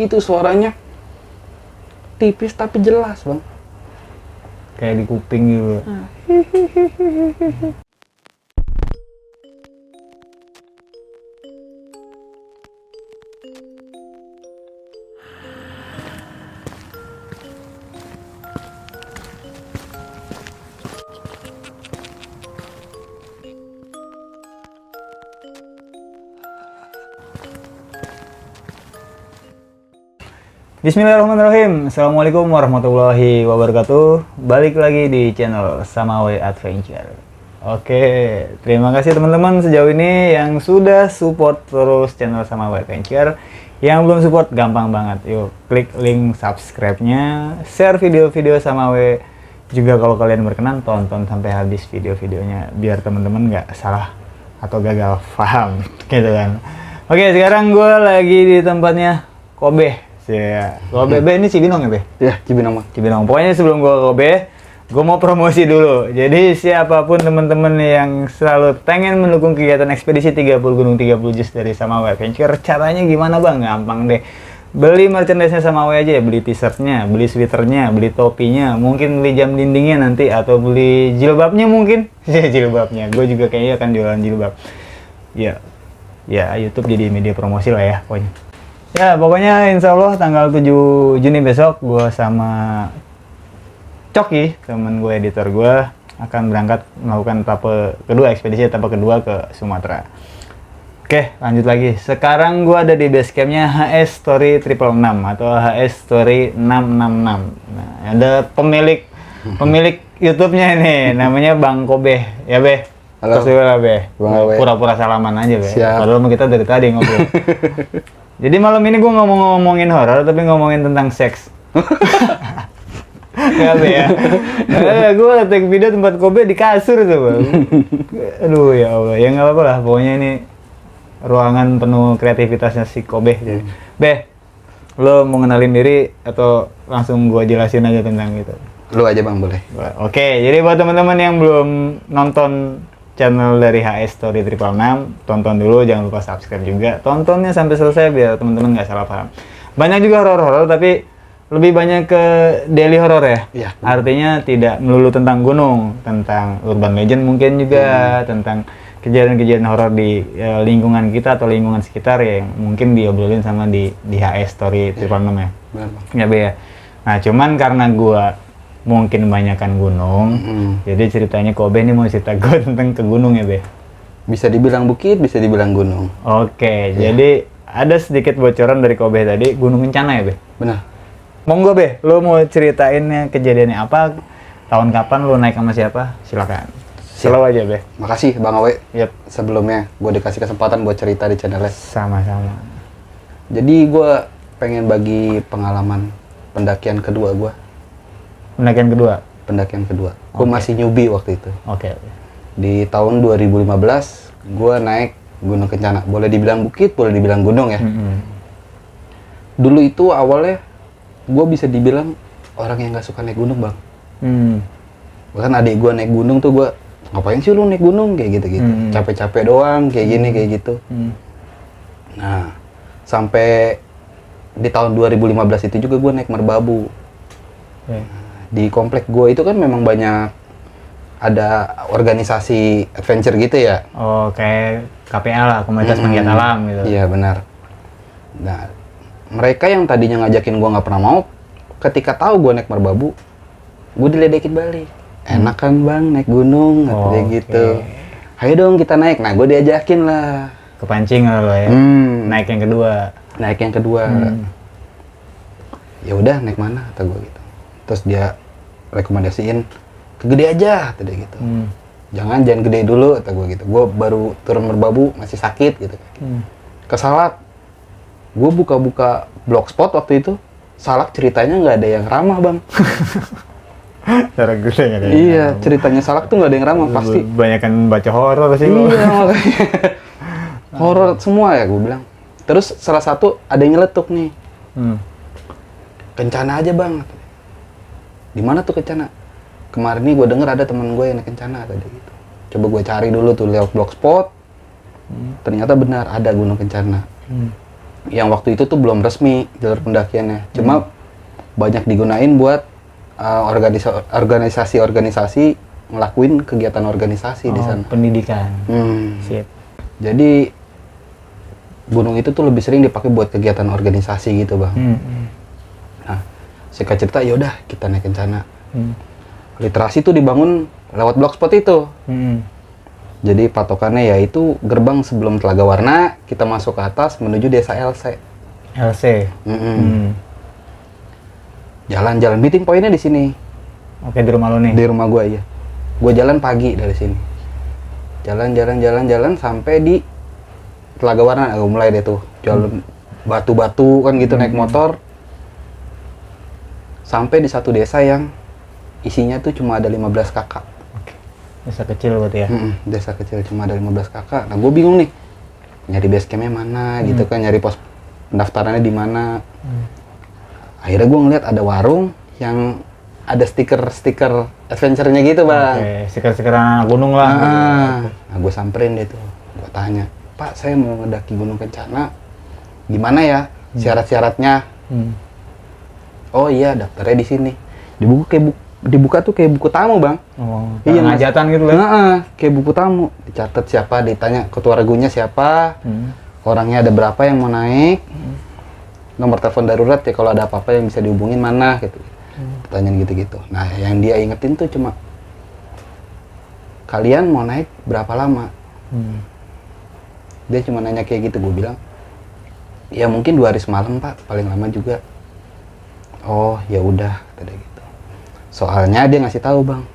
Itu suaranya tipis tapi jelas, Bang. Kayak di kuping gitu. Bismillahirrahmanirrahim. Assalamualaikum warahmatullahi wabarakatuh. Balik lagi di channel Samawe Adventure. Oke, terima kasih teman-teman sejauh ini yang sudah support terus channel Samawe Adventure. Yang belum support gampang banget. Yuk, klik link subscribe-nya, share video-video Samawe. Juga kalau kalian berkenan tonton sampai habis video-videonya biar teman-teman nggak salah atau gagal paham gitu kan. Oke, sekarang gue lagi di tempatnya Kobe. Ya, Kobe ini Cibinong ya, Be? Ya, Cibinong. Cibinong. Pokoknya sebelum gue Kobe, gue mau promosi dulu. Jadi siapapun teman-teman yang selalu pengen mendukung kegiatan ekspedisi 30 gunung 30 juz dari Samawe Adventure, caranya gimana, Bang? Gampang deh. Beli merchandise-nya Samawe aja ya, beli t-shirtnya, beli sweaternya, beli topinya, mungkin beli jam dindingnya nanti, atau beli jilbabnya mungkin. Ya, jilbabnya. Gue juga kayaknya akan jualan jilbab. Ya, YouTube jadi media promosi lah ya, pokoknya. Ya, pokoknya insya Allah tanggal 7 Juni besok gue sama Coki, temen gue, editor gue, akan berangkat melakukan ekspedisi etapa kedua ke Sumatera. Oke, lanjut lagi. Sekarang gue ada di base campnya HS Story 666 atau HS Story 666. Nah, ada pemilik YouTube-nya ini, namanya Bang Kobe. Ya, Be? Halo. Terus juga lah, Be. Pura-pura salaman aja, Be. Siap. Padahal kita dari tadi ngobrol. Jadi malam ini gue ngomongin horor, tapi ngomongin tentang seks. Gak Be ya? Gue take video tempat Kobe di kasur tuh, Bang. Aduh ya Allah, ya nggak apa-apa lah. Pokoknya ini ruangan penuh kreativitasnya si Kobe. Jadi, Be, lo mau kenalin diri atau langsung gue jelasin aja tentang itu? Lu aja, Bang, boleh. Oke, jadi buat teman-teman yang belum nonton channel dari HS Story 666, tonton dulu, jangan lupa subscribe juga. Tontonnya sampai selesai biar teman-teman nggak salah paham. Banyak juga horor-horor, tapi lebih banyak ke daily horror ya. Iya. Artinya tidak melulu tentang gunung, tentang urban legend mungkin juga, tentang kejadian-kejadian horor di lingkungan kita atau lingkungan sekitar yang mungkin diobrolin sama di HS Story 666 ya. Benar, Bang. Ya, Be ya. Nah, cuman karena gua mungkin banyakan gunung, jadi ceritanya Kobe ini mau cerita gue tentang ke gunung ya, Be? Bisa dibilang bukit, bisa dibilang gunung. Oke, jadi ada sedikit bocoran dari Kobe tadi, Gunung Kencana ya, Be? Benar. Monggo, Be, lo mau ceritainnya kejadiannya apa, tahun kapan lo naik sama siapa? Silakan. Selalu aja, Be. Makasih, Bang Awe. Yap. Sebelumnya gue dikasih kesempatan buat cerita di channelnya. Sama-sama. Jadi gue pengen bagi pengalaman pendakian kedua gue. Pendakian kedua? Pendakian kedua. Gue Oke. masih newbie waktu itu. Oke. Di tahun 2015, gue naik Gunung Kencana. Boleh dibilang bukit, boleh dibilang gunung ya. Dulu itu awalnya, gue bisa dibilang orang yang gak suka naik gunung, Bang. Bahkan adik gue naik gunung tuh gue, ngapain sih lu naik gunung? Kayak gitu-gitu. Capek-capek doang, kayak gini, kayak gitu. Nah, sampai di tahun 2015 itu juga gue naik merbabu. Di komplek gue itu kan memang banyak ada organisasi adventure gitu ya. Oh, kayak KPA lah, komunitas penggiat alam gitu. Iya, benar. Nah, mereka yang tadinya ngajakin gue nggak pernah mau, ketika tahu gue naik merbabu, gue diledekin balik. Enak kan, Bang, naik gunung, katanya gitu. Ayo dong kita naik. Nah, gue diajakin lah. Kepancing lah lo ya. Naik yang kedua. Naik yang kedua. Ya udah, naik mana kata gue gitu. Terus dia rekomendasiin ke gede aja, kata dia gitu. Jangan gede dulu, kata gue gitu. Gue baru turun merbabu masih sakit gitu. Ke Salak, gue buka-buka blogspot waktu itu. Salak ceritanya nggak ada yang ramah, Bang. Cara gue nggak ada. Iya, ceritanya Salak tuh nggak ada yang ramah pasti. Banyakan baca horor sih lo. Iya, makanya. Horor semua ya, gue bilang. Terus salah satu ada yang nyeletuk nih. Kencana aja, Bang. Di mana tuh Kencana? Kemarin nih gue denger ada teman gue yang naik Kencana tadi gitu. Coba gue cari dulu tuh lewat blogspot. Ternyata benar ada Gunung Kencana. yang waktu itu tuh belum resmi jalur pendakiannya. Cuma banyak digunain buat organisasi-organisasi ngelakuin kegiatan organisasi di sana. Pendidikan. Sip. Jadi gunung itu tuh lebih sering dipakai buat kegiatan organisasi gitu, Bang. Nah, singkat cerita ya udah kita naik kencana. Literasi tuh dibangun lewat blogspot itu. Jadi patokannya yaitu gerbang sebelum Telaga Warna, kita masuk ke atas menuju desa LC. LC. Jalan-jalan meeting pointnya di sini. Oke, di rumah lo nih. Di rumah gua ya. Gua jalan pagi dari sini. Jalan sampai di Telaga Warna. Gua mulai deh tuh jalan batu-batu kan gitu naik motor. Sampai di satu desa yang isinya tuh cuma ada 15 kakak. Desa kecil berarti ya? Desa kecil cuma ada 15 kakak. Nah, gue bingung nih, nyari base campnya mana gitu kan, nyari pos pendaftarannya di mana. Akhirnya gue ngeliat ada warung yang ada stiker-stiker adventure-nya gitu, Bang. Oke, stiker-stiker anak gunung lah. Nah, gue samperin deh tuh, gue tanya, Pak, saya mau ngedaki Gunung Kencana, gimana ya syarat-syaratnya? Oh iya, daftarnya di sini. Dibuka tuh kayak buku tamu, Bang. Iya, ngajatan gitu lah. Kayak buku tamu. Dicatat siapa, ditanya ketua regunya siapa, orangnya ada berapa yang mau naik, nomor telepon darurat ya kalau ada apa-apa yang bisa dihubungin mana gitu. Pertanyaan gitu-gitu. Nah, yang dia ingetin tuh cuma kalian mau naik berapa lama? Dia cuma nanya kayak gitu. Gue bilang ya mungkin 2 hari semalam, Pak, paling lama juga. Oh ya udah, kata dia gitu. Soalnya dia ngasih tahu, Bang,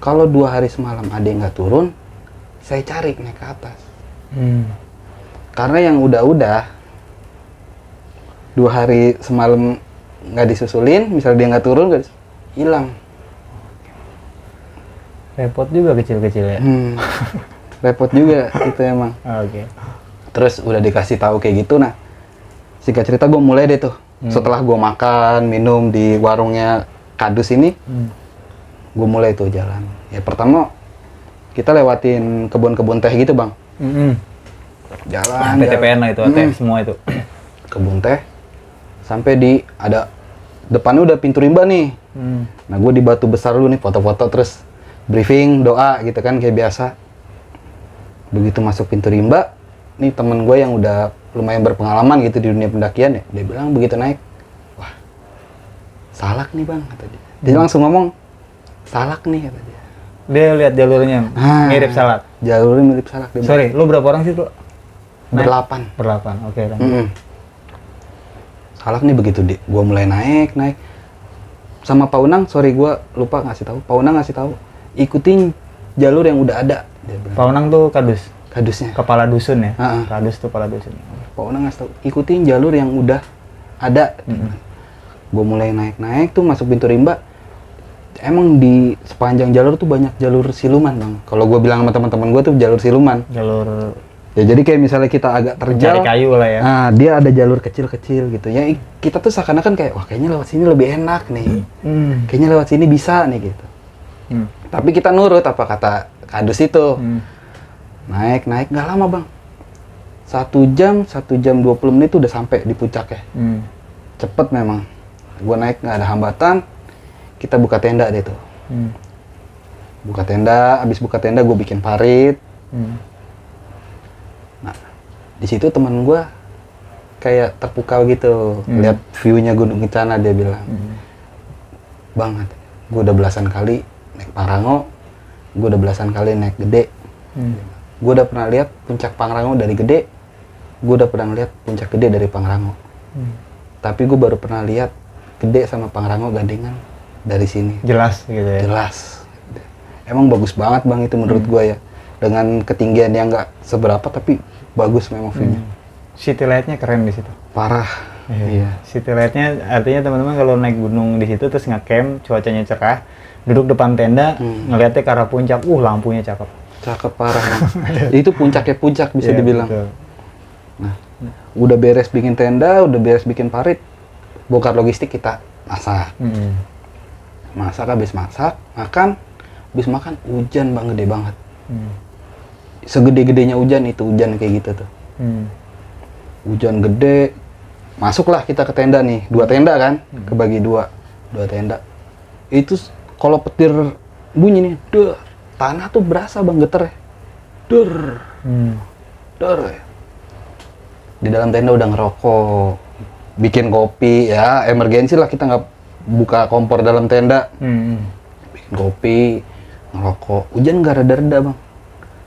kalau 2 hari semalam ada yang nggak turun, saya cari naik ke atas. Karena yang udah 2 hari semalam nggak disusulin, misalnya dia nggak turun, hilang. Repot juga kecil-kecil ya. Repot juga itu emang. Oke. Terus udah dikasih tahu kayak gitu, nah singkat cerita gue mulai deh tuh. Setelah gue makan minum di warungnya Kadus ini, gue mulai tuh jalan. Ya pertama kita lewatin kebun-kebun teh gitu, Bang. Jalan. PTPN lah itu, teh semua itu. Kebun teh sampai di ada depannya udah pintu rimba nih. Nah, gue di batu besar dulu nih, foto-foto terus briefing doa gitu kan kayak biasa. Begitu masuk pintu rimba, nih temen gue yang udah lumayan berpengalaman gitu di dunia pendakian ya, dia bilang begitu naik, wah salak nih, Bang, kata dia. Dia langsung ngomong salak nih, kata dia. Dia lihat jalurnya mirip salak. Jalurnya mirip salak. Dia Sorry, lu berapa orang sih, Bro? Berlapan. Oke. Salak nih begitu gua mulai naik sama Pak Unang, sorry gua lupa ngasih tahu. Pak Unang ngasih tahu ikutin jalur yang udah ada, dia bilang. Pak Unang tuh Kadusnya. Kepala dusun ya? Kadus tuh kepala dusun. Pak Unang ngasih tahu ikutin jalur yang udah ada. Gua mulai naik tuh masuk pintu rimba. Emang di sepanjang jalur tuh banyak jalur siluman, Bang. Kalau gua bilang sama teman-teman gua tuh jalur siluman. Ya jadi kayak misalnya kita agak terjal, cari kayu lah ya. Nah, dia ada jalur kecil-kecil gitu. Ya kita tuh seakan-akan kayak, wah kayaknya lewat sini lebih enak nih. Kayaknya lewat sini bisa nih gitu. Tapi kita nurut apa kata Kadus itu. Naik nggak lama, Bang. 1 jam 20 menit udah sampai di puncak ya. Cepet memang. Gua naik nggak ada hambatan. Kita buka tenda deh tuh. Buka tenda, abis buka tenda gue bikin parit. Nah, di situ teman gue kayak terpukau gitu, lihat view-nya Gunung Kencana. Dia bilang, Bang, gue udah belasan kali naik Pangrango, gue udah belasan kali naik Gede. Gue udah pernah lihat puncak Pangrango dari Gede, gue udah pernah lihat puncak Gede dari Pangrango. Tapi gue baru pernah lihat Gede sama Pangrango gandengan dari sini. Jelas gitu ya? Jelas. Emang bagus banget, Bang, itu menurut gue ya. Dengan ketinggian yang nggak seberapa, tapi bagus memang view-nya. City light-nya keren di situ. Parah. Iya. City light-nya artinya teman-teman kalau naik gunung di situ terus nge-camp, cuacanya cerah, duduk depan tenda, ngeliatnya ke arah puncak, lampunya cakep. Cakep parah. Itu puncaknya puncak bisa dibilang. Betul. Nah, udah beres bikin tenda, udah beres bikin parit, bongkar logistik, kita masak. Habis masak, makan, habis makan hujan, Bang, gede banget. Segede-gedenya hujan itu, hujan kayak gitu tuh. hujan gede, masuklah kita ke tenda nih, 2 tenda kan, kebagi 2 tenda. Itu kalau petir bunyi nih, tanah tuh berasa bang geter ya, der. Di dalam tenda udah ngerokok, bikin kopi ya, emergensi lah, kita nggak buka kompor dalam tenda, bikin kopi, ngerokok. Hujan nggak reda-reda bang,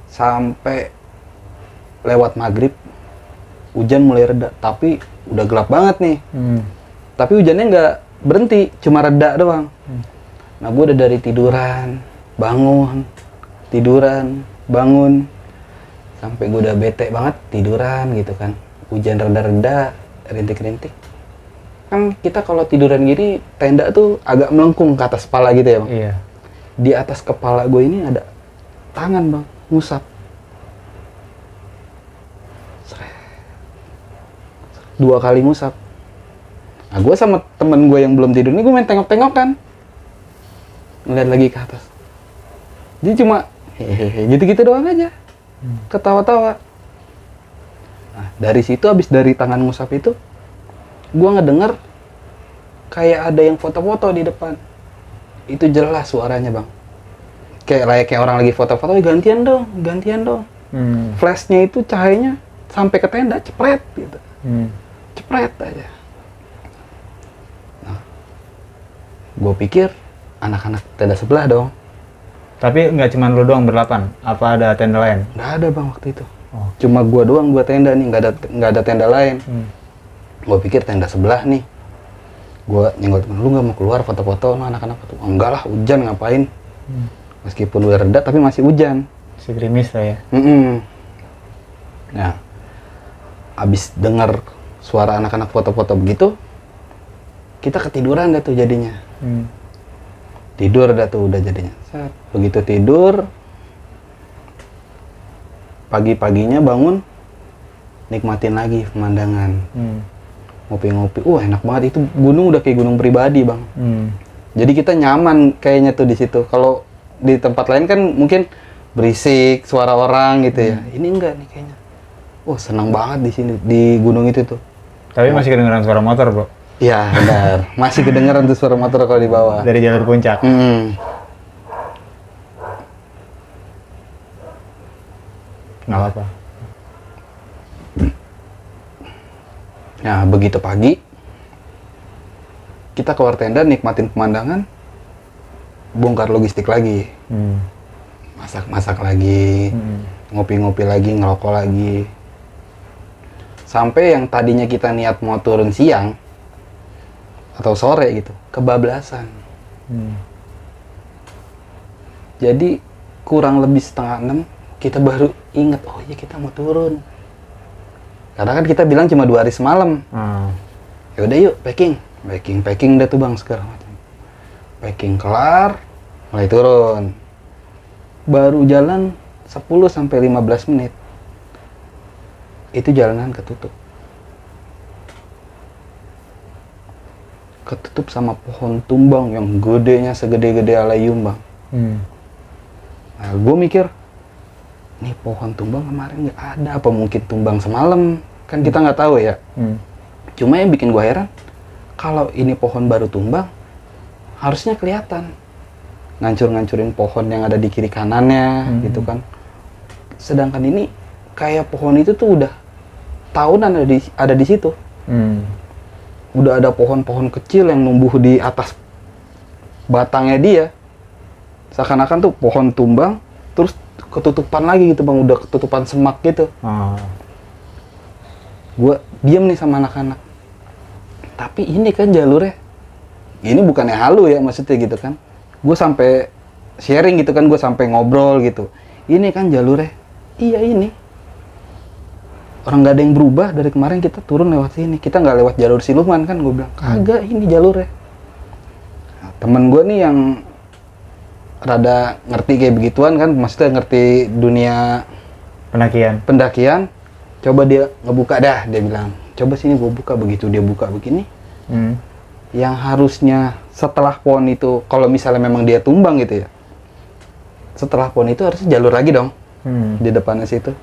sampai lewat maghrib hujan mulai reda, tapi udah gelap banget nih. Tapi hujannya nggak berhenti, cuma reda doang. Nah gue udah dari tiduran, bangun, sampai gue udah bete banget tiduran gitu kan. Hujan reda-reda, rintik-rintik. Kan kita kalau tiduran gini, tenda tuh agak melengkung ke atas kepala gitu ya bang. Iya. Di atas kepala gue ini ada tangan bang, ngusap. 2 kali ngusap. Nah gue sama temen gue yang belum tidur ini, gue main tengok-tengok kan. Ngeliat lagi ke atas. Jadi cuma hehehe gitu-gitu doang aja. Ketawa-tawa. Nah, dari situ abis dari tangan ngusap itu, gue ngedenger kayak ada yang foto-foto di depan. Itu jelas suaranya bang. Kayak orang lagi foto-foto, gantian dong. Flashnya itu cahayanya sampai ke tenda, cepret gitu. Cepret aja. Nah, gue pikir anak-anak tenda sebelah dong. Tapi nggak cuma lu doang berlapan? Apa ada tenda lain? Nggak ada bang waktu itu. Oh. Cuma gua doang, 2 tenda nih, nggak ada tenda lain. Gua pikir tenda sebelah nih. Gua nyenggol temen, lu nggak mau keluar foto-foto sama anak-anak? Oh, enggak lah, hujan ngapain? Meskipun udah reda tapi masih hujan. Si gerimis lah ya. Nah, abis dengar suara anak-anak foto-foto begitu, kita ketiduran dah tuh jadinya. Tidur dah tuh udah jadinya. Begitu tidur, pagi-paginya bangun, nikmatin lagi pemandangan. Ngopi-ngopi, enak banget, itu gunung udah kayak gunung pribadi bang. Jadi kita nyaman kayaknya tuh di situ. Kalau di tempat lain kan mungkin berisik, suara orang gitu ya. Ini enggak nih kayaknya. Senang banget di sini, di gunung itu tuh. Tapi masih kedengeran suara motor bro? Iya benar, masih kedengeran tuh suara motor kalau di bawah. Dari jalur puncak? Nggak apa-apa. Nah begitu pagi, kita keluar tenda, nikmatin pemandangan, bongkar logistik lagi. Masak-masak lagi, ngopi-ngopi lagi, ngerokok lagi. Sampai yang tadinya kita niat mau turun siang, atau sore gitu, kebablasan. Jadi kurang lebih 5:30 kita baru ingat, oh iya kita mau turun. Karena kan kita bilang cuma 2 hari semalam. Ya udah yuk packing dah tuh bang segala macam. Packing kelar, mulai turun. Baru jalan 10-15 menit. Itu jalanan ketutup. Ketutup sama pohon tumbang yang gedenya segede-gede alayum bang. Nah gue mikir, nih pohon tumbang kemarin nggak ada, apa mungkin tumbang semalam, kan kita nggak tahu ya. Cuma yang bikin gue heran, kalau ini pohon baru tumbang, harusnya kelihatan ngancur-ngancurin pohon yang ada di kiri kanannya gitu kan. Sedangkan ini kayak pohon itu tuh udah tahunan ada di situ. Udah ada pohon-pohon kecil yang numbuh di atas batangnya dia. Seakan-akan tuh pohon tumbang, terus ketutupan lagi gitu bang, udah ketutupan semak gitu. Gue diem nih sama anak-anak. Tapi ini kan jalurnya, ini bukannya halu ya maksudnya gitu kan. Gue sampai sharing gitu kan, gue sampai ngobrol gitu. Ini kan jalurnya, iya ini. Orang nggak ada yang berubah dari kemarin kita turun lewat sini. Kita nggak lewat jalur siluman kan, gue bilang. Kagak, ini jalurnya. Nah, temen gue nih yang rada ngerti kayak begituan kan, maksudnya ngerti dunia pendakian. Coba dia ngebuka dah, dia bilang. Coba sini gue buka, begitu dia buka begini. Yang harusnya setelah pohon itu, kalau misalnya memang dia tumbang gitu ya, setelah pohon itu harusnya jalur lagi dong. Di depannya situ.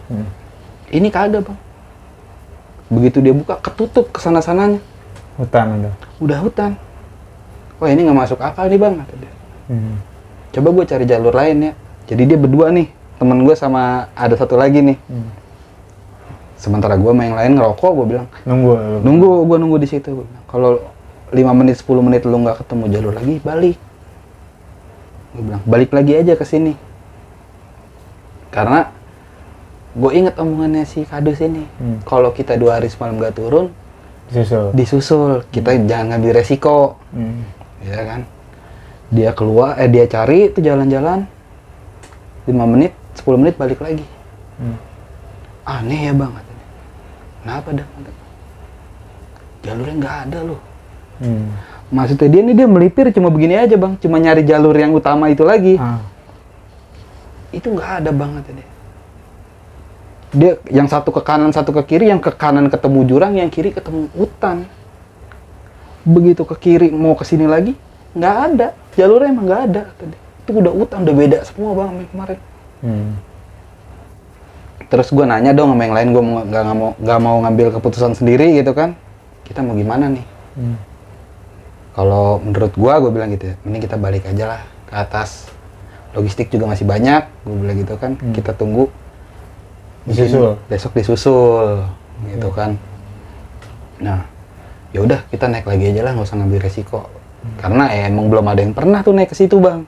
Ini kagak bang. Begitu dia buka, ketutup kesana-sananya. Hutan Udah hutan. Wah ini nggak masuk akal nih bang, kata dia. Coba gue cari jalur lain ya. Jadi dia berdua nih, temen gue sama ada satu lagi nih. Sementara gue sama yang lain ngerokok, gue bilang nunggu di situ. Kalau 5 menit 10 menit lu nggak ketemu jalur lagi, balik. Gue bilang balik lagi aja ke sini. Karena gue inget omongannya si Kadus ini. Kalau kita 2 hari semalam nggak turun, disusul. Kita jangan ngambil resiko. Ya kan? Dia keluar, dia cari itu jalan-jalan 5 menit, 10 menit balik lagi. Aneh ya bang, katanya. Kenapa dah? Jalurnya nggak ada loh. Maksudnya dia melipir cuma begini aja bang, cuma nyari jalur yang utama itu lagi. Itu nggak ada bang, katanya. Dia yang satu ke kanan, satu ke kiri, yang ke kanan ketemu jurang, yang kiri ketemu hutan. Begitu ke kiri mau ke sini lagi, nggak ada. Jalurnya emang nggak ada. Itu udah hutan, udah beda semua bang sama kemarin. Terus gue nanya dong sama yang lain, gue nggak mau ngambil keputusan sendiri gitu kan. Kita mau gimana nih? Kalau menurut gue bilang gitu ya, mending kita balik aja lah ke atas. Logistik juga masih banyak, gue bilang gitu kan. Kita tunggu. Besok disusul, gitu kan. Nah, ya udah kita naik lagi aja lah, nggak usah ngambil resiko. Karena emang belum ada yang pernah tuh naik ke situ bang.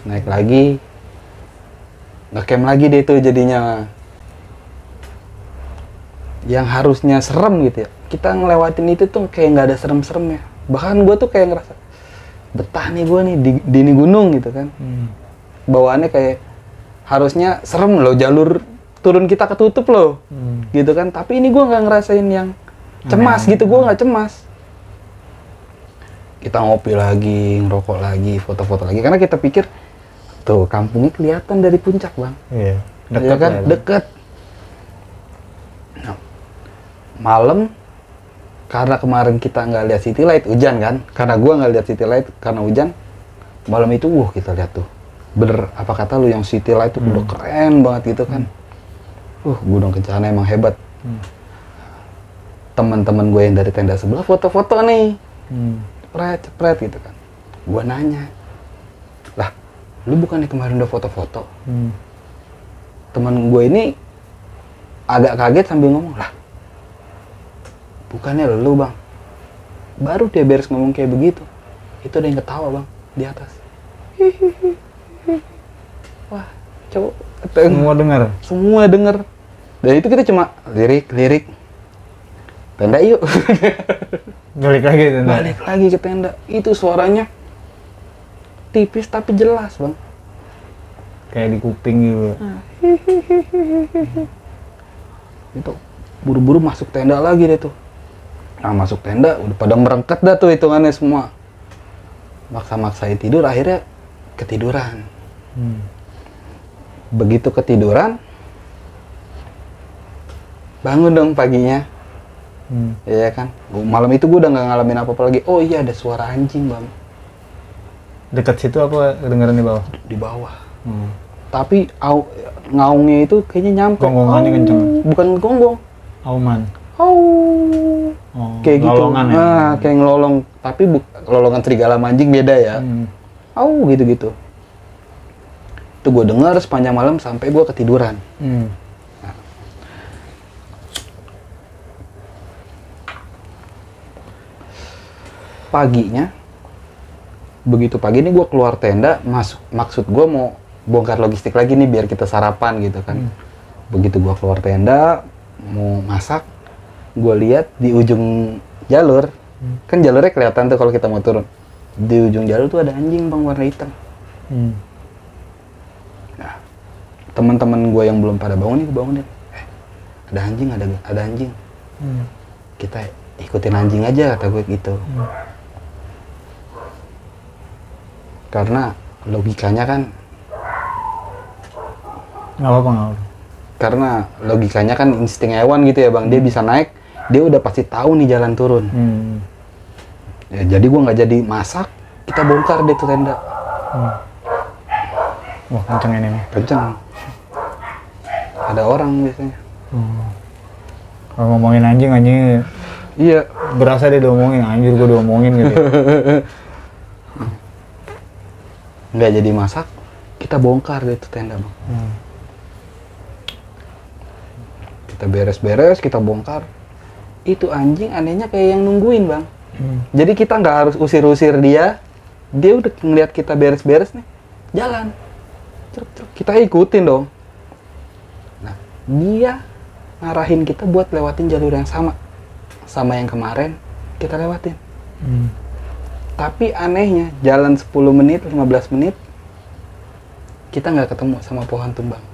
Naik lagi, nge-camp lagi deh tuh jadinya. Yang harusnya serem gitu ya, kita ngelewatin itu tuh kayak nggak ada serem-seremnya. Bahkan gue tuh kayak ngerasa betah nih gue nih di ini gunung gitu kan. Bawaannya kayak harusnya serem loh, jalur turun kita ketutup loh, gitu kan. Tapi ini gue nggak ngerasain yang cemas gitu, gue nggak cemas. Kita ngopi lagi, ngerokok lagi, foto-foto lagi, karena kita pikir tuh kampungnya kelihatan dari puncak bang. Iya, dekat kan, deket. Nah, malam karena kemarin kita nggak lihat city light, hujan kan, karena gue nggak lihat city light karena hujan. Malam itu kita lihat tuh, bener apa kata lu, yang city light tuh udah keren banget gitu kan. Gunung Kencana emang hebat. Teman-teman gue yang dari tenda sebelah foto-foto nih, cepret gitu kan. Gue nanya, lah lu bukannya kemarin udah foto-foto? Teman gue ini agak kaget sambil ngomong, lah bukannya lu bang. Baru dia beres ngomong kayak begitu, itu ada yang ketawa bang di atas. Wah, coba semua dengar. Dan itu kita cuma lirik tenda yuk. Balik lagi ke tenda. Itu suaranya tipis tapi jelas bang, kayak di kuping gitu. Itu buru-buru masuk tenda lagi deh tuh. Nah masuk tenda udah pada merengket dah tuh hitungannya semua. Maksa-maksain tidur, akhirnya ketiduran. Begitu ketiduran, bangun dong paginya. Iya kan, malam itu gue udah nggak ngalamin apa-apa lagi. Oh iya, ada suara anjing bang. Dekat situ apa kedengaran di bawah? Di bawah. Tapi ngaungnya itu kayaknya nyampe. Gonggongannya kenceng. Bukan gonggong. Auman. Kayak gitu. Ya? Kayak ngelolong. Tapi lolongan serigala anjing beda ya. Gitu-gitu. Itu gue dengar sepanjang malam sampai gue ketiduran. Paginya, begitu pagi ini gue keluar tenda, maksud gue mau bongkar logistik lagi nih biar kita sarapan gitu kan. Begitu gue keluar tenda, mau masak, gue lihat di ujung jalur, kan jalurnya kelihatan tuh kalau kita mau turun. Di ujung jalur tuh ada anjing bang warna hitam. Nah, teman-teman gue yang belum pada bangun nih, gue bangunin. Ada anjing, ada anjing. Kita ikutin anjing aja, kata gue gitu. Karena logikanya kan nggak apa-apa. Karena logikanya kan insting hewan gitu ya bang. Dia bisa naik, dia udah pasti tahu nih jalan turun. Ya, jadi gue nggak jadi masak, kita bongkar deh tuh tenda. Wah kenceng ini nih. Kenceng. Ada orang biasanya. Kalau ngomongin anjing Iya. berasa dia diomongin, anjir gue diomongin gitu. Nggak jadi masak, kita bongkar deh itu tenda bang. Kita beres-beres, kita bongkar. Itu anjing anehnya kayak yang nungguin bang. Jadi kita nggak harus usir-usir dia udah ngeliat kita beres-beres nih, jalan. Truk. Kita ikutin dong. Nah, dia ngarahin kita buat lewatin jalur yang sama yang kemarin kita lewatin. Tapi anehnya, jalan 10 menit, 15 menit, kita nggak ketemu sama pohon tumbang.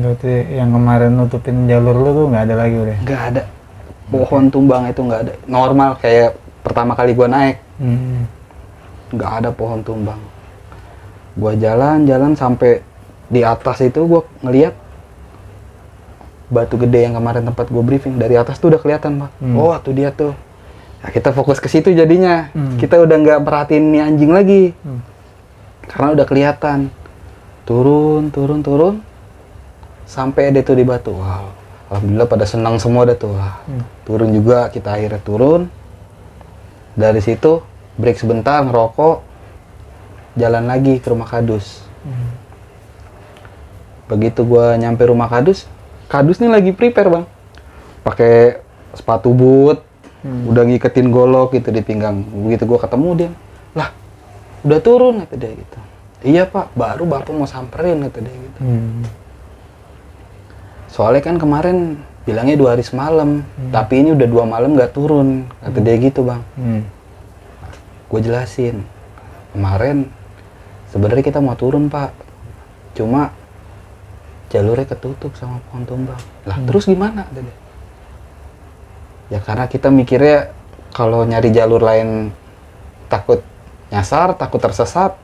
Berarti yang kemarin nutupin jalur lu tuh nggak ada lagi udah? Nggak ada. Pohon tumbang itu nggak ada. Normal kayak pertama kali gua naik. Nggak ada pohon tumbang. Gua jalan sampai di atas itu gua ngeliat batu gede yang kemarin tempat gua briefing. Dari atas tuh udah kelihatan Pak. Oh tuh dia tuh. Nah, kita fokus ke situ jadinya. Kita udah nggak perhatiin nih anjing lagi. Karena udah kelihatan. Turun. Sampai dia tuh di batu. Wow. Alhamdulillah pada senang semua dah tuh. Turun juga, kita akhirnya turun. Dari situ break sebentar, ngerokok, jalan lagi ke rumah Kadus. Begitu gua nyampe rumah Kadus nih lagi prepare bang, pakai sepatu boot, udah ngiketin golok gitu di pinggang. Begitu gua ketemu dia, lah udah turun kata dia gitu. Iya pak, baru bapak mau samperin kata dia gitu. Soalnya kan kemarin bilangnya 2 hari semalam, tapi ini udah 2 malam nggak turun kata dia gitu bang. Gue jelasin, kemarin sebenarnya kita mau turun pak, cuma jalurnya ketutup sama pohon tumbang. Lah terus gimana? Ya karena kita mikirnya kalau nyari jalur lain takut nyasar, takut tersesat,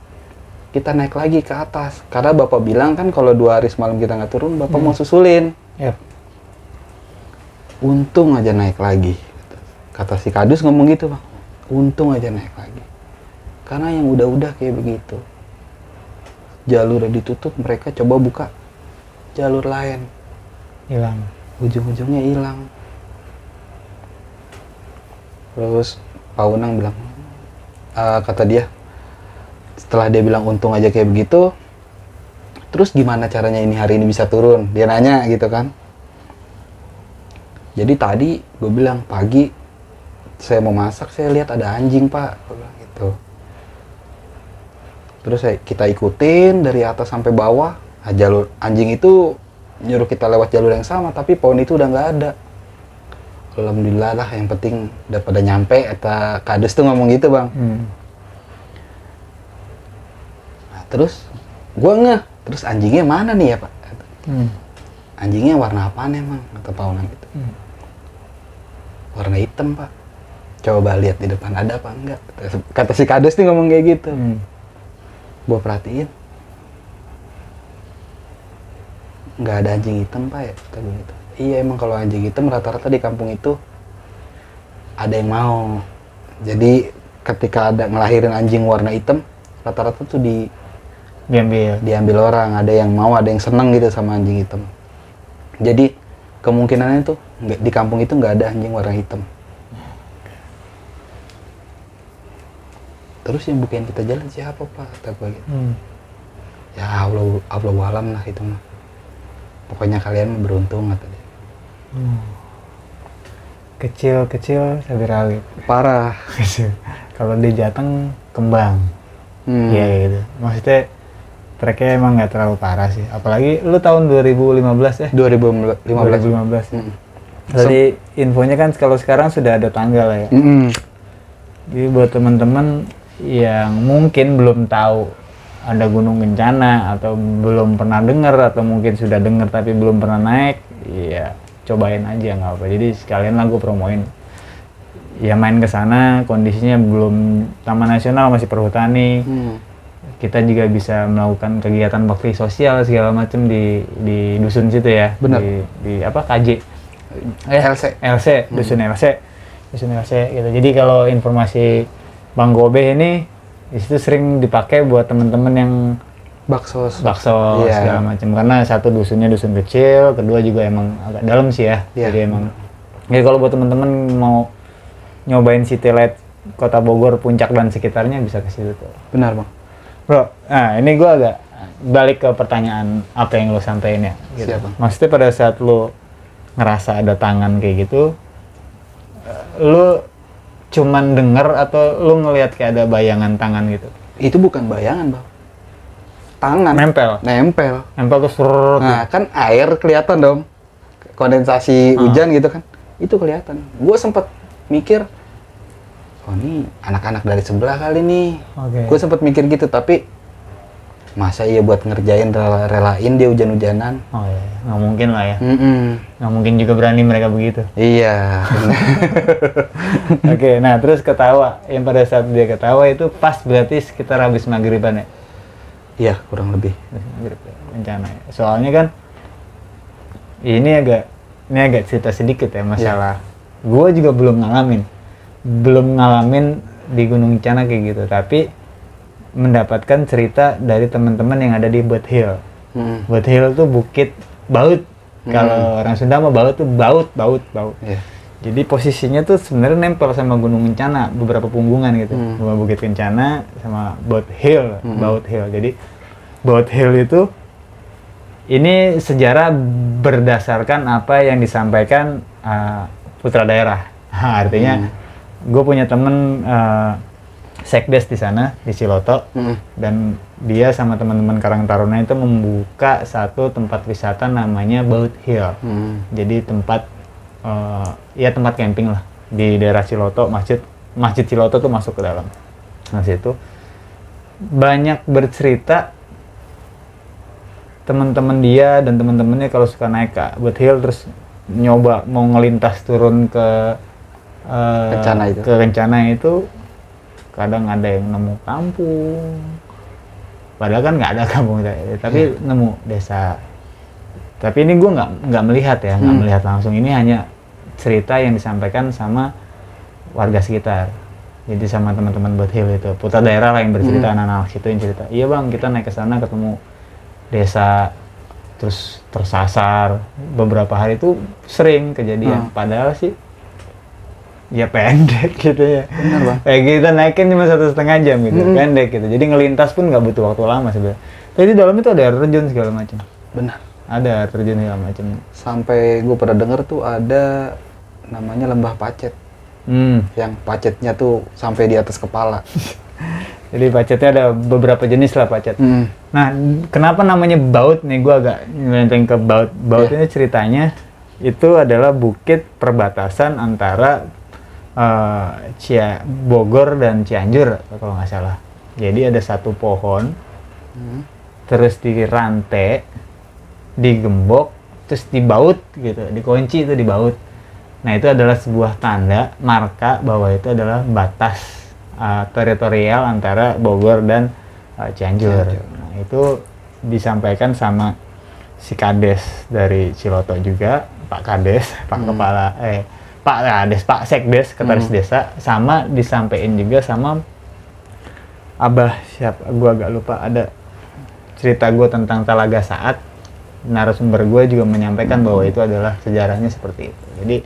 kita naik lagi ke atas. Karena bapak bilang kan kalau 2 hari semalam kita nggak turun, bapak mau susulin. Untung aja naik lagi. Kata si Kadus ngomong gitu bang. Untung aja naik lagi. Karena yang udah-udah kayak begitu. Jalurnya ditutup, mereka coba buka jalur lain. Hilang. Ujung-ujungnya hilang. Terus Pak Unang bilang, kata dia, setelah dia bilang untung aja kayak begitu, terus gimana caranya ini hari ini bisa turun? Dia nanya gitu kan. Jadi tadi gue bilang pagi saya mau masak, saya lihat ada anjing pak, gue bilang gitu. Terus kita ikutin dari atas sampai bawah. Nah, jalur anjing itu nyuruh kita lewat jalur yang sama, tapi pohon itu udah nggak ada. Alhamdulillah lah, yang penting udah pada nyampe. Kata Kadus tuh ngomong gitu bang. Nah, terus gue ngeh, terus anjingnya mana nih ya pak? Anjingnya warna apaan emang? Kata Pak Unang gitu. Warna hitam pak. Coba lihat di depan ada apa enggak? Kata si Kadus nih ngomong kayak gitu. Gue perhatiin, nggak ada anjing hitam pak ya? Kata gue gitu. Iya emang kalau anjing hitam rata-rata di kampung itu ada yang mau. Jadi ketika ada ngelahirin anjing warna hitam, rata-rata tuh diambil orang. Ada yang mau, ada yang seneng gitu sama anjing hitam. Jadi kemungkinannya tuh di kampung itu nggak ada anjing warna hitam. Terus yang bukain kita jalan siapa pak? Kata gue gitu. Ya Allah alam lah itu mah. Pokoknya kalian beruntung kata dia. Kecil cabai rawit. Parah. Kalau di Jateng kembang. Iya gitu. Maksudnya treknya emang nggak terlalu parah sih. Apalagi lu tahun 2015 ya? 2015. Tadi infonya kan kalau sekarang sudah ada tanggal ya. Jadi buat teman-teman yang mungkin belum tahu ada Gunung Kencana atau belum pernah dengar atau mungkin sudah dengar tapi belum pernah naik, ya cobain aja nggak apa. Jadi sekalian lah gue promoin. Ya main ke sana, kondisinya belum taman nasional, masih perhutani. Kita juga bisa melakukan kegiatan bakti sosial segala macam di dusun situ ya. Benar. Di apa KJ? LC, dusun LC gitu. Jadi kalau informasi Bang Gobe ini itu sering dipakai buat teman-teman yang bakso bakso Iya. segala macam, karena satu dusunnya dusun kecil, kedua juga emang agak dalam sih ya. Iya. Jadi emang jadi kalau buat temen-temen mau nyobain City Light Kota Bogor, Puncak dan sekitarnya bisa ke situ tuh. Benar bang. Bro, nah ini gue agak balik ke pertanyaan apa yang lo sampein ya. Gitu. Siap, Bang. Maksudnya pada saat lo ngerasa ada tangan kayak gitu, lo cuman denger atau lo ngelihat kayak ada bayangan tangan gitu? Itu bukan bayangan bang. Tangan. Nempel. Nempel tuh serrrr. Nah kan air kelihatan dong. Kondensasi hujan gitu kan. Itu kelihatan. Gue sempet mikir, oh ini anak-anak dari sebelah kali nih. Oke. Gue sempet mikir gitu, tapi masa iya buat ngerjain relain dia hujan-hujanan. Oh iya, nggak mungkin lah ya. Mm-mm. Nggak mungkin juga berani mereka begitu. Iya. Oke, nah terus ketawa. Yang pada saat dia ketawa itu pas berarti sekitar habis maghriban ya? Iya kurang lebih. Habis maghrib ya, rencana ya. Soalnya kan ini agak cerita sedikit ya masalah. Gue juga belum ngalamin di Gunung Kencana kayak gitu, tapi mendapatkan cerita dari teman-teman yang ada di Bud Hill. Bud Hill tuh bukit baut. Kalau orang Sunda mah baut tuh baut. Iya. Jadi posisinya tuh sebenarnya nempel sama Gunung Kencana, beberapa punggungan gitu. Sama Bukit Kencana sama Bud Hill, Baut Hill. Jadi Baut Hill itu ini sejarah berdasarkan apa yang disampaikan putra daerah. Artinya gue punya temen sekdes di sana di Ciloto, dan dia sama teman-teman Karang Taruna itu membuka satu tempat wisata namanya Baut Hill. Jadi tempat tempat camping lah di daerah Ciloto. Masjid Ciloto tuh masuk ke dalam. Nah situ banyak bercerita teman-teman dia dan teman-temannya kalau suka naik ke Bud Hill terus nyoba mau ngelintas turun ke Kencana itu kadang ada yang nemu kampung, padahal kan nggak ada kampung, tapi nemu desa. Tapi ini gue nggak melihat ya, nggak melihat langsung. Ini hanya cerita yang disampaikan sama warga sekitar. Jadi sama teman-teman Bud Hill itu, putra daerah lah yang bercerita, anak-anak situ yang cerita. Iya bang, kita naik ke sana ketemu desa, terus tersasar. Beberapa hari itu sering kejadian. Padahal sih ya pendek gitu ya. Benar bang. Kayak kita naikin cuma 1,5 jam gitu, pendek gitu. Jadi ngelintas pun nggak butuh waktu lama sebenarnya. Tapi di dalam itu ada air terjun segala macam. Benar. Ada air terjun segala macam. Sampai gue pernah denger tuh ada namanya lembah pacet. Yang pacetnya tuh sampai di atas kepala. Jadi pacetnya ada beberapa jenis lah pacet. Nah, kenapa namanya baut nih? Gue agak nyelenteng ke baut. Baut ini ceritanya itu adalah bukit perbatasan antara Bogor dan Cianjur kalau nggak salah. Jadi ada satu pohon, terus dirantai, digembok, terus dibaut gitu, dikunci itu dibaut. Nah itu adalah sebuah tanda marka bahwa itu adalah batas teritorial antara Bogor dan Cianjur. Nah itu disampaikan sama si Kades dari Ciloto juga, Pak Kades, Pak Kepala, Pak Kades, Pak Sekdes, Sekretaris Desa, sama disampaikan juga sama Abah siapa, gue agak lupa, ada cerita gue tentang Talaga Saat. Narasumber gue juga menyampaikan bahwa itu adalah sejarahnya seperti itu. Jadi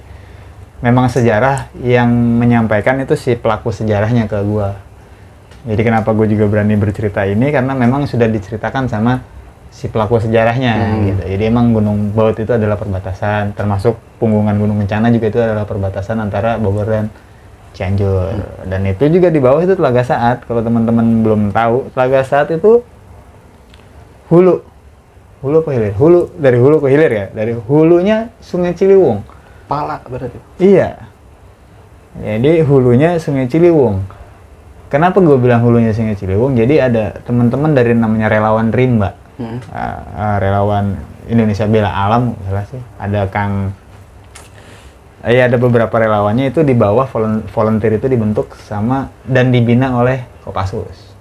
memang sejarah yang menyampaikan itu si pelaku sejarahnya ke gue. Jadi kenapa gue juga berani bercerita ini, karena memang sudah diceritakan sama si pelaku sejarahnya gitu. Jadi emang Gunung Baut itu adalah perbatasan, termasuk punggungan Gunung Kencana juga itu adalah perbatasan antara Bogor dan Cianjur. Dan itu juga di bawah itu Telaga Saat. Kalau teman-teman belum tahu, Telaga Saat itu hulu apa hilir? Hulu, dari hulu ke hilir ya. Dari hulunya Sungai Ciliwung. Pala berarti. Iya. Jadi hulunya Sungai Ciliwung. Kenapa gue bilang hulunya Sungai Ciliwung? Jadi ada teman-teman dari namanya relawan Rimba. Relawan Indonesia Bela Alam, salah sih. Ada ada beberapa relawannya itu di bawah volunteer itu dibentuk sama dan dibina oleh Kopassus.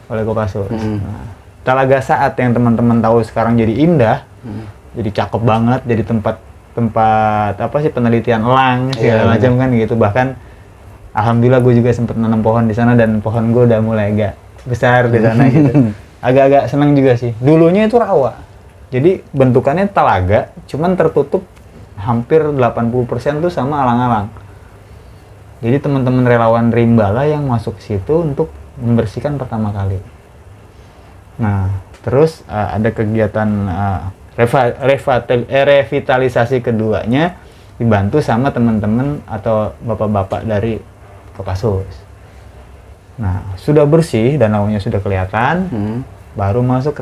Nah, Talaga Saat yang teman-teman tahu sekarang jadi indah, jadi cakep banget, jadi tempat apa sih penelitian elang segala macam kan gitu. Bahkan alhamdulillah gue juga sempat nanam pohon di sana dan pohon gue udah mulai agak besar di sana gitu. agak-agak senang juga sih. Dulunya itu rawa. Jadi bentukannya telaga, cuman tertutup hampir 80% tuh sama alang-alang. Jadi teman-teman relawan Rimba lah yang masuk ke situ untuk membersihkan pertama kali. Nah, terus ada kegiatan revitalisasi keduanya dibantu sama teman-teman atau bapak-bapak dari Kopassus. Nah, sudah bersih, danaunya sudah kelihatan, baru masuk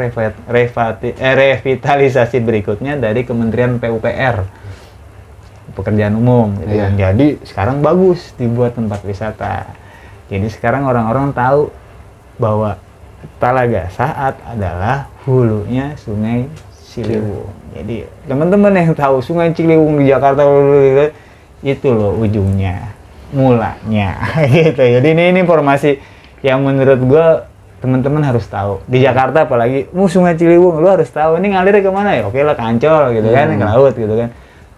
revitalisasi berikutnya dari Kementerian PUPR. Pekerjaan umum gitu kan. Jadi sekarang bagus dibuat tempat wisata. Jadi sekarang orang-orang tahu bahwa Talaga Saat adalah hulunya Sungai Ciliwung. Jadi teman-teman yang tahu Sungai Ciliwung di Jakarta itu loh ujungnya, mulanya gitu. Jadi ini informasi yang menurut gua teman-teman harus tahu. Di Jakarta apalagi, Sungai Ciliwung lu harus tahu ini ngalirnya kemana ya? Oke lah ke Ancol gitu kan, ke laut gitu kan.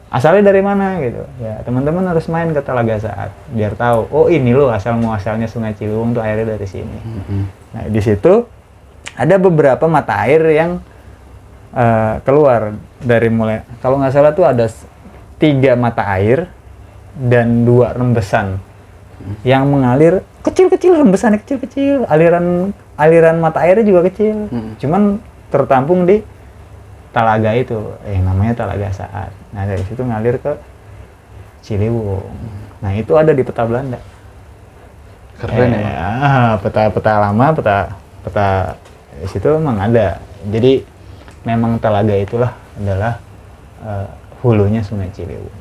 Asalnya dari mana gitu ya, teman-teman harus main ke Talaga Saat biar tahu, oh ini loh asal muasalnya Sungai Ciliwung tuh airnya dari sini. Nah di situ ada beberapa mata air yang keluar dari mulai, kalau nggak salah tuh ada 3 mata air dan 2 rembesan yang mengalir kecil-kecil, rembesannya kecil-kecil, aliran mata airnya juga kecil, cuman tertampung di talaga itu, yang namanya Talaga Saat. Nah dari situ ngalir ke Ciliwung. Nah itu ada di peta Belanda. Keren ya. Peta lama, peta situ memang ada. Jadi memang Talaga itulah adalah hulunya Sungai Ciliwung.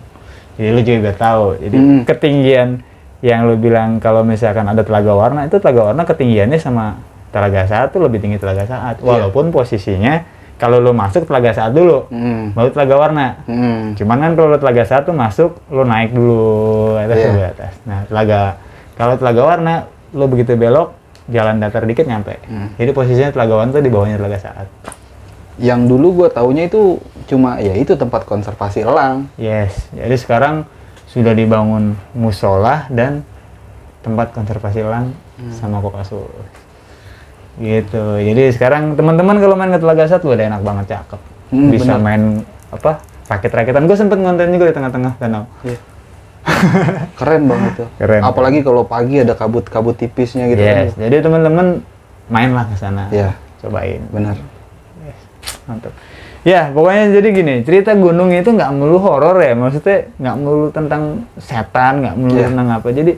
Jadi lu juga tahu. Jadi ketinggian yang lu bilang kalau misalkan ada Telaga Warna, itu Telaga Warna ketinggiannya sama Talaga Saat tuh lebih tinggi Talaga Saat. Walaupun posisinya kalau lo masuk Telaga Saat dulu, baru Telaga Warna. Cuman kan kalau lo Telaga Saat tuh masuk, lo naik dulu atas. Nah, kalau Telaga Warna, lo begitu belok, jalan datar dikit nyampe. Jadi posisinya Telaga Warna tuh di bawahnya Telaga Saat. Yang dulu gue taunya itu cuma ya itu tempat konservasi elang. Yes, jadi sekarang sudah dibangun musola dan tempat konservasi elang sama Kopassus. Gitu. Jadi sekarang teman-teman kalau main ke Telaga Saat udah enak banget, cakep. Bisa main apa? Rakit-rakitan. Gue sempet ngonten juga di tengah-tengah danau. Iya. Keren banget tuh. Keren. Apalagi kalau pagi ada kabut-kabut tipisnya gitu. Yes. Jadi teman-teman mainlah ke sana. Iya. Cobain. Benar. Yes. Mantap. Ya, pokoknya jadi gini, cerita gunung itu nggak melulu horor ya. Maksudnya nggak melulu tentang setan, nggak melulu tentang apa. Jadi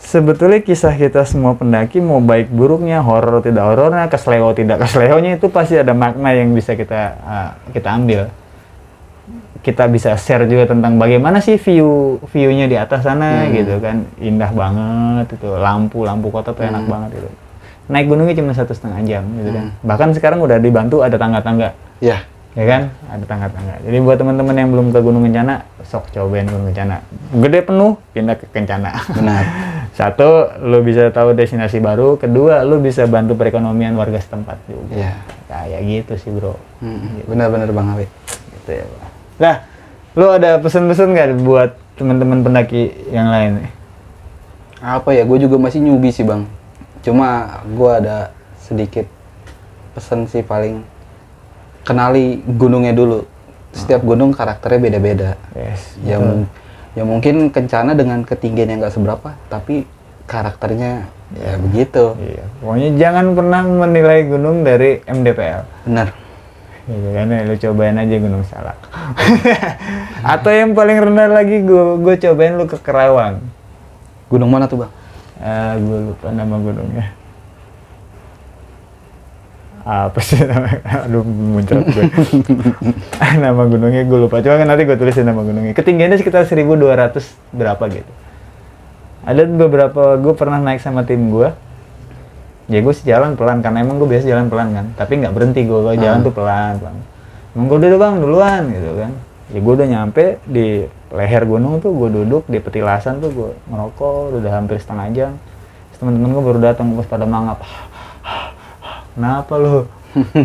sebetulnya kisah kita semua pendaki, mau baik buruknya, horor tidak horornya, kesleo tidak kesleonya, itu pasti ada makna yang bisa kita ambil. Kita bisa share juga tentang bagaimana sih view-nya di atas sana gitu kan, indah banget itu, lampu kota tuh enak banget itu. Naik gunungnya cuma 1,5 jam gitu kan. Bahkan sekarang udah dibantu ada tangga-tangga. Iya. Ya kan, ada tangga-tangga. Jadi buat teman-teman yang belum ke Gunung Kencana, sok cobain Gunung Kencana. Gede penuh, pindah ke Kencana. Benar. Satu, lo bisa tahu destinasi baru. Kedua, lo bisa bantu perekonomian warga setempat juga. Iya. Kayak gitu sih bro. Benar-benar Bang Awi. Gitu ya. Nah, lo ada pesan-pesan nggak buat teman-teman pendaki yang lain? Apa ya, gue juga masih newbie sih Bang. Cuma gue ada sedikit pesan sih, paling kenali gunungnya dulu. Setiap gunung karakternya beda-beda. Yes. Ya mungkin Kencana dengan ketinggian yang nggak seberapa, tapi karakternya ya begitu. Iya. Pokoknya jangan pernah menilai gunung dari MDPL. Benar. Gitu kan, lu cobain aja Gunung Salak. Atau yang paling rendah lagi, gue cobain lu ke Kerawang. Gunung mana tuh Bang? Gue lupa nama gunungnya. Apa sih namanya? Aduh, muncrat gue. Nama gunungnya gue lupa. Coba kan nanti gue tulisin nama gunungnya. Ketinggiannya sekitar 1.200 berapa gitu. Ada beberapa, gue pernah naik sama tim gue. Ya gue sih jalan pelan, karena emang gue biasa jalan pelan kan. Tapi nggak berhenti gue jalan tuh pelan. Emang gue udah Bang, duluan gitu kan. Ya gue udah nyampe di leher gunung tuh, gue duduk di petilasan tuh, gue ngerokok, udah hampir setengah jam. Teman-teman gue baru datang, gue pada mangap. Kenapa lu?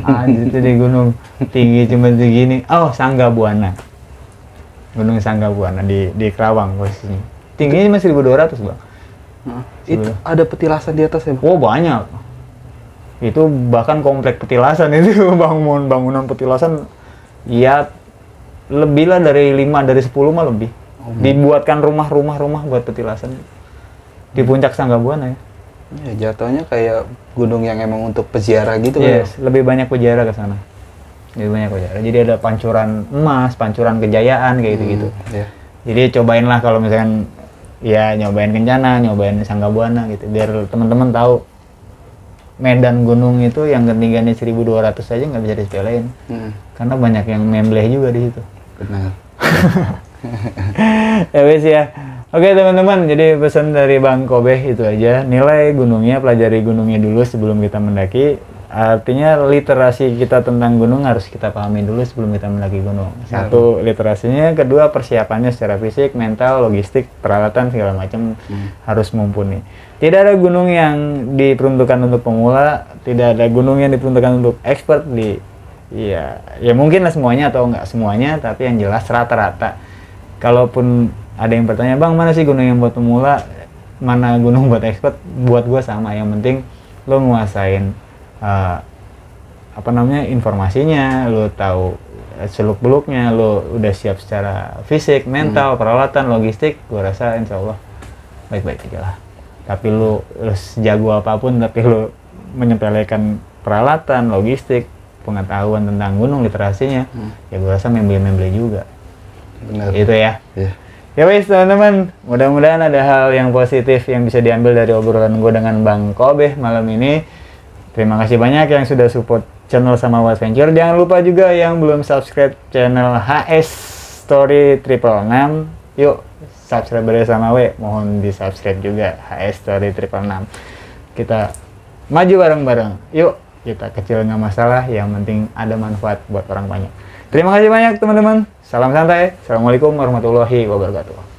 Anjir itu di gunung tinggi cuma segini. Oh, Sangga Buana. Gunung Sangga Buana di Kerawang posisinya. Tingginya masih 1.200 Bang. Itu ada petilasan di atas ya Bang? Oh banyak. Itu bahkan komplek petilasan itu bangunan petilasan ya lebih lah dari 5 dari 10 mah lebih. Dibuatkan rumah buat petilasan di puncak Sanggabuana ya. Ya jatuhnya kayak gunung yang emang untuk peziarah gitu Yes, lebih banyak peziarah ke sana. Lebih banyak peziarah. Jadi ada pancuran emas, pancuran kejayaan kayak gitu-gitu. Ya. Jadi cobainlah kalau misalkan ya nyobain Kencana, nyobain Sanggabuana gitu biar teman-teman tahu medan gunung itu yang ketinggiannya 1.200 aja nggak bisa disepelein. Karena banyak yang membleh juga di situ. Benar. Ya wes ya. Oke teman-teman, jadi pesan dari Bang Kobe itu aja. Nilai gunungnya, pelajari gunungnya dulu sebelum kita mendaki. Artinya literasi kita tentang gunung harus kita pahami dulu sebelum kita mendaki gunung. Satu, literasinya. Kedua, persiapannya secara fisik, mental, logistik, peralatan segala macam harus mumpuni. Tidak ada gunung yang diperuntukkan untuk pemula, tidak ada gunung yang diperuntukkan untuk expert ya mungkin lah semuanya atau enggak semuanya, tapi yang jelas rata-rata. Kalaupun ada yang bertanya, Bang, mana sih gunung yang buat pemula, mana gunung buat expert, buat gua sama. Yang penting lo nguasain informasinya, lo tahu seluk-beluknya, lo udah siap secara fisik, mental, peralatan, logistik, gua rasa insya Allah baik-baik aja lah. Tapi lo sejago apapun, tapi lo menyepelekan peralatan, logistik, pengetahuan tentang gunung, literasinya, ya gua rasa memble-memble juga. Benar. Itu ya. Yeah. Ya wes teman-teman, mudah-mudahan ada hal yang positif yang bisa diambil dari obrolan gue dengan Bang Kobe malam ini. Terima kasih banyak yang sudah support channel Samawa Adventure. Jangan lupa juga yang belum subscribe channel HS Story 666. Yuk subscribe bersama mohon di subscribe juga HS Story 666. Kita maju bareng-bareng. Yuk, kita kecil nggak masalah, yang penting ada manfaat buat orang banyak. Terima kasih banyak teman-teman. Salam santai. Assalamualaikum warahmatullahi wabarakatuh.